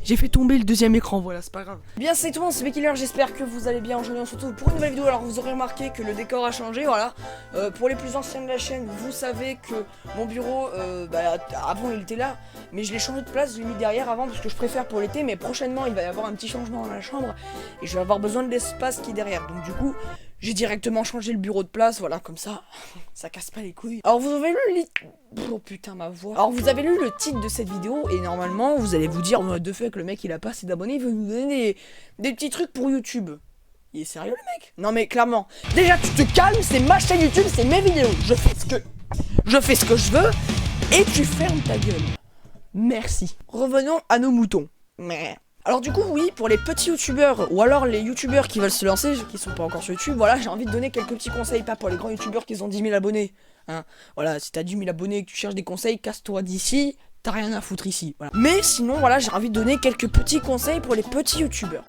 J'ai fait tomber le deuxième écran, voilà, c'est pas grave. Bien, c'est tout, c'est Bekiller, j'espère que vous allez bien. Aujourd'hui, on se retrouve pour une nouvelle vidéo. Alors, vous aurez remarqué que le décor a changé, voilà. Pour les plus anciens de la chaîne, vous savez que mon bureau, avant il était là, mais je l'ai changé de place, je l'ai mis derrière avant parce que je préfère pour l'été. Mais prochainement, il va y avoir un petit changement dans la chambre et je vais avoir besoin de l'espace qui est derrière. Donc, du coup, j'ai directement changé le bureau de place, voilà, comme ça, ça casse pas les couilles. Alors vous avez lu oh putain ma voix. Alors vous avez lu le titre de cette vidéo et normalement vous allez vous dire, de fait que le mec il a pas assez d'abonnés, il veut nous donner des petits trucs pour YouTube. Il est sérieux le mec? Non mais clairement, déjà tu te calmes, c'est ma chaîne YouTube, c'est mes vidéos, je fais ce que je veux et tu fermes ta gueule. Merci. Revenons à nos moutons. Alors du coup oui, pour les petits youtubeurs ou alors les youtubeurs qui veulent se lancer, qui sont pas encore sur YouTube, voilà, j'ai envie de donner quelques petits conseils, pas pour les grands youtubeurs qui ont 10 000 abonnés, hein. Voilà, si t'as 10 000 abonnés et que tu cherches des conseils, casse-toi d'ici, t'as rien à foutre ici, voilà. Mais sinon, voilà, j'ai envie de donner quelques petits conseils pour les petits youtubeurs.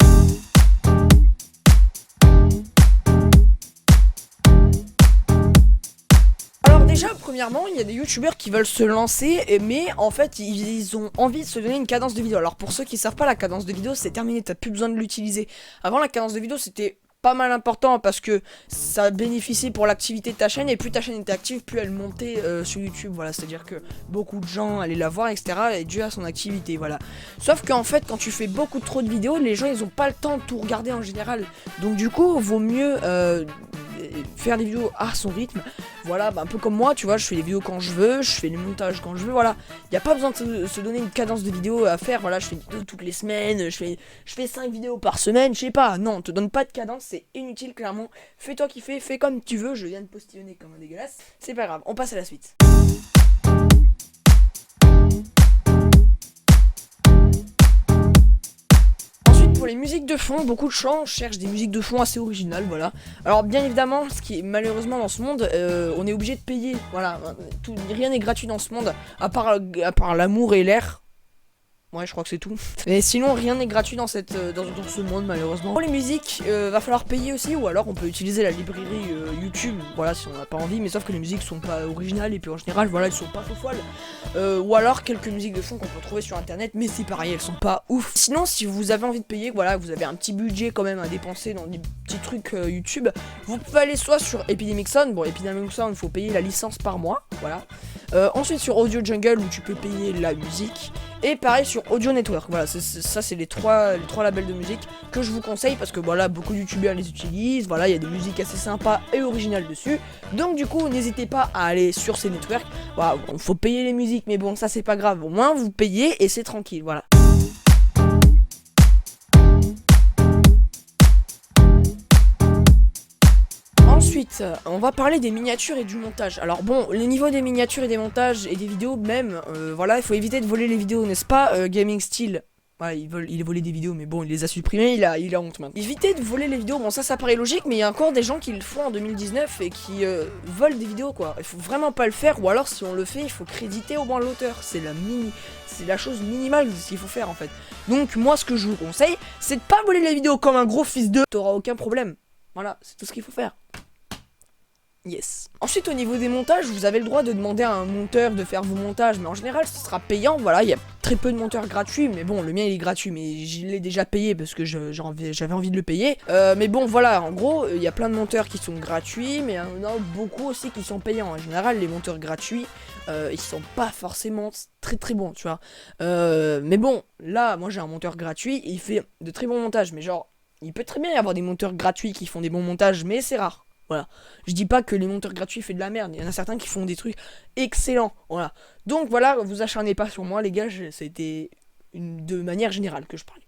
Déjà, premièrement, il y a des youtubeurs qui veulent se lancer, mais en fait, ils ont envie de se donner une cadence de vidéo. Alors, pour ceux qui savent pas, la cadence de vidéo, c'est terminé, t'as plus besoin de l'utiliser. Avant, la cadence de vidéo, c'était pas mal important parce que ça bénéficiait pour l'activité de ta chaîne, et plus ta chaîne était active, plus elle montait sur YouTube, voilà. C'est-à-dire que beaucoup de gens allaient la voir, etc., et dû à son activité, voilà. Sauf qu'en fait, quand tu fais beaucoup trop de vidéos, les gens, ils ont pas le temps de tout regarder en général. Donc, du coup, vaut mieux faire des vidéos à son rythme. Voilà, un peu comme moi, tu vois, je fais des vidéos quand je veux, je fais les montages quand je veux, voilà. Il n'y a pas besoin de se donner une cadence de vidéos à faire, voilà, je fais des vidéos toutes les semaines, je fais 5 vidéos par semaine, je sais pas, non, te donne pas de cadence, c'est inutile, clairement. Fais-toi kiffer, fais comme tu veux, je viens de postillonner comme un dégueulasse, c'est pas grave, on passe à la suite. Pour les musiques de fond, beaucoup de gens cherchent des musiques de fond assez originales, voilà. Alors bien évidemment, ce qui est malheureusement dans ce monde, on est obligé de payer, voilà. Rien n'est gratuit dans ce monde, à part l'amour et l'air. Ouais, je crois que c'est tout. Mais sinon, rien n'est gratuit dans ce monde, malheureusement. Pour les musiques, va falloir payer aussi, ou alors on peut utiliser la librairie YouTube, voilà, si on n'a pas envie, mais sauf que les musiques sont pas originales, et puis en général, voilà, elles sont pas folles. Ou alors quelques musiques de fond qu'on peut trouver sur internet, mais c'est pareil, elles sont pas ouf. Sinon, si vous avez envie de payer, voilà, vous avez un petit budget quand même à dépenser dans des petits trucs YouTube, vous pouvez aller soit sur Epidemic Sound, bon, Epidemic Sound, il faut payer la licence par mois, voilà. Ensuite sur Audio Jungle, où tu peux payer la musique. Et pareil sur Audio Network, voilà, ça c'est les trois labels de musique que je vous conseille parce que voilà, beaucoup de youtubeurs les utilisent, voilà, il y a des musiques assez sympas et originales dessus. Donc du coup, n'hésitez pas à aller sur ces networks. Voilà, bon, faut payer les musiques, mais bon, ça c'est pas grave, au moins vous payez et c'est tranquille, voilà. Ensuite, on va parler des miniatures et du montage. Alors bon, le niveau des miniatures et des montages et des vidéos même, voilà, il faut éviter de voler les vidéos, n'est-ce pas, Gaming Style? Ouais, il a volé des vidéos, mais bon, il les a supprimées, il a honte maintenant. Évitez de voler les vidéos, bon ça paraît logique, mais il y a encore des gens qui le font en 2019 et qui volent des vidéos, quoi. Il faut vraiment pas le faire, ou alors si on le fait, il faut créditer au moins l'auteur. C'est la chose minimale de ce qu'il faut faire en fait. Donc moi, ce que je vous conseille, c'est de pas voler les vidéos comme un gros fils de... T'auras aucun problème. Voilà, c'est tout ce qu'il faut faire. Yes. Ensuite, au niveau des montages, vous avez le droit de demander à un monteur de faire vos montages, mais en général ce sera payant, voilà, il y a très peu de monteurs gratuits, mais bon, le mien il est gratuit, mais je l'ai déjà payé parce que j'avais envie de le payer. Mais bon, voilà, en gros, il y a plein de monteurs qui sont gratuits, mais il y en a beaucoup aussi qui sont payants. En général, les monteurs gratuits, ils sont pas forcément très bons, tu vois. Mais bon, là, moi j'ai un monteur gratuit, et il fait de très bons montages, mais genre, il peut très bien y avoir des monteurs gratuits qui font des bons montages, mais c'est rare. Voilà, je dis pas que les monteurs gratuits font de la merde, il y en a certains qui font des trucs excellents, voilà. Donc voilà, vous acharnez pas sur moi les gars, c'était de manière générale que je parlais.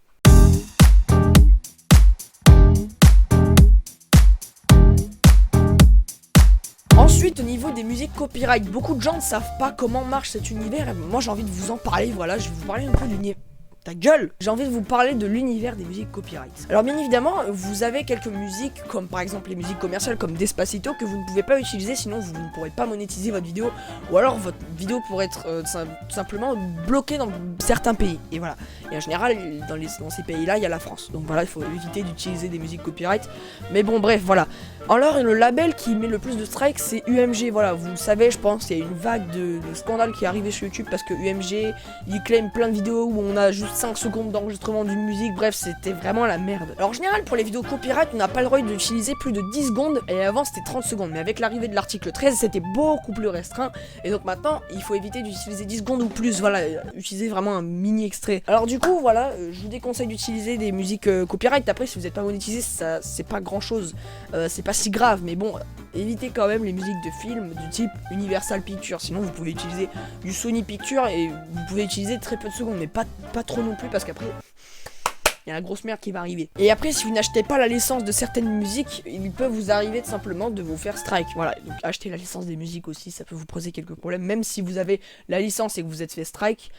Ensuite, au niveau des musiques copyright, beaucoup de gens ne savent pas comment marche cet univers, et moi j'ai envie de vous en parler, voilà, je vais vous parler un peu de l'univers. Ta gueule! J'ai envie de vous parler de l'univers des musiques copyright. Alors bien évidemment, vous avez quelques musiques, comme par exemple les musiques commerciales comme Despacito, que vous ne pouvez pas utiliser, sinon vous ne pourrez pas monétiser votre vidéo, ou alors vidéo pourrait être tout simplement bloquée dans certains pays. Et voilà. Et en général, dans ces pays-là, il y a la France. Donc voilà, il faut éviter d'utiliser des musiques copyright. Mais bon, bref, voilà. Alors, le label qui met le plus de strikes, c'est UMG. Voilà, vous le savez, je pense, il y a une vague de scandales qui est arrivée sur YouTube parce que UMG, il claim plein de vidéos où on a juste 5 secondes d'enregistrement d'une musique. Bref, c'était vraiment la merde. Alors, en général, pour les vidéos copyright, on n'a pas le droit d'utiliser plus de 10 secondes. Et avant, c'était 30 secondes. Mais avec l'arrivée de l'article 13, c'était beaucoup plus restreint. Et donc maintenant, il faut éviter d'utiliser 10 secondes ou plus. Voilà, utiliser vraiment un mini extrait. Alors, du coup, voilà, je vous déconseille d'utiliser des musiques copyright. Après, si vous n'êtes pas monétisé, ça, c'est pas grand chose. C'est pas si grave, mais bon, évitez quand même les musiques de films du type Universal Pictures. Sinon, vous pouvez utiliser du Sony Pictures et vous pouvez utiliser très peu de secondes, mais pas trop non plus parce qu'après, il y a la grosse merde qui va arriver. Et après, si vous n'achetez pas la licence de certaines musiques, il peut vous arriver tout simplement de vous faire strike. Voilà, donc acheter la licence des musiques aussi, ça peut vous poser quelques problèmes. Même si vous avez la licence et que vous êtes fait strike,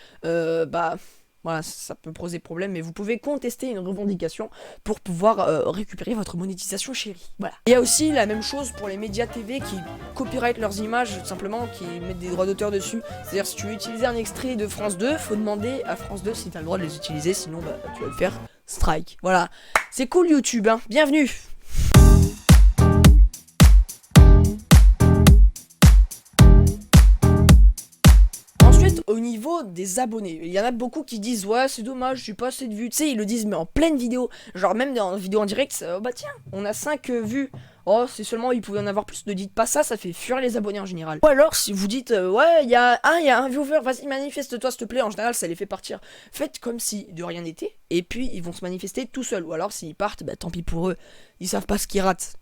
voilà, ça peut poser problème, mais vous pouvez contester une revendication pour pouvoir récupérer votre monétisation chérie. Voilà. Il y a aussi la même chose pour les médias TV qui copyright leurs images, tout simplement, qui mettent des droits d'auteur dessus. C'est-à-dire, si tu veux utiliser un extrait de France 2, faut demander à France 2 si t'as le droit de les utiliser, sinon tu vas le faire strike. Voilà. C'est cool YouTube, hein. Bienvenue. Au niveau des abonnés, il y en a beaucoup qui disent ouais c'est dommage, j'ai pas assez de vues, tu sais, ils le disent mais en pleine vidéo, genre même dans une vidéo en direct, bah tiens, on a 5 vues, oh c'est seulement, il pouvait en avoir plus, ne dites pas ça, ça fait fuir les abonnés en général. Ou alors si vous dites ouais il y a un viewer, vas-y manifeste-toi s'il te plaît, en général ça les fait partir, faites comme si de rien n'était, et puis ils vont se manifester tout seuls, ou alors s'ils partent, bah tant pis pour eux, ils savent pas ce qu'ils ratent.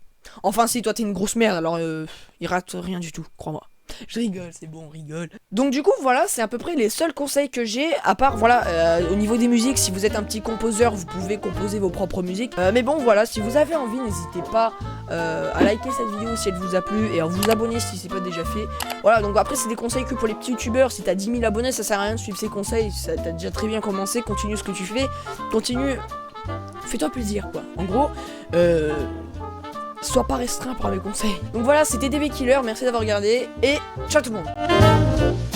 Enfin si toi t'es une grosse merde, alors ils ratent rien du tout, crois-moi. Je rigole, c'est bon, on rigole. Donc du coup, voilà, c'est à peu près les seuls conseils que j'ai, à part, voilà, au niveau des musiques, si vous êtes un petit composeur, vous pouvez composer vos propres musiques. Mais bon, voilà, si vous avez envie, n'hésitez pas à liker cette vidéo si elle vous a plu, et à vous abonner si c'est pas déjà fait. Voilà, donc après, c'est des conseils que pour les petits youtubeurs. Si t'as 10 000 abonnés, ça sert à rien de suivre ces conseils, t'as déjà très bien commencé, continue ce que tu fais, continue, fais-toi plaisir, quoi. En gros, sois pas restreint par mes conseils. Donc voilà, c'était DB Killer, merci d'avoir regardé, et ciao tout le monde.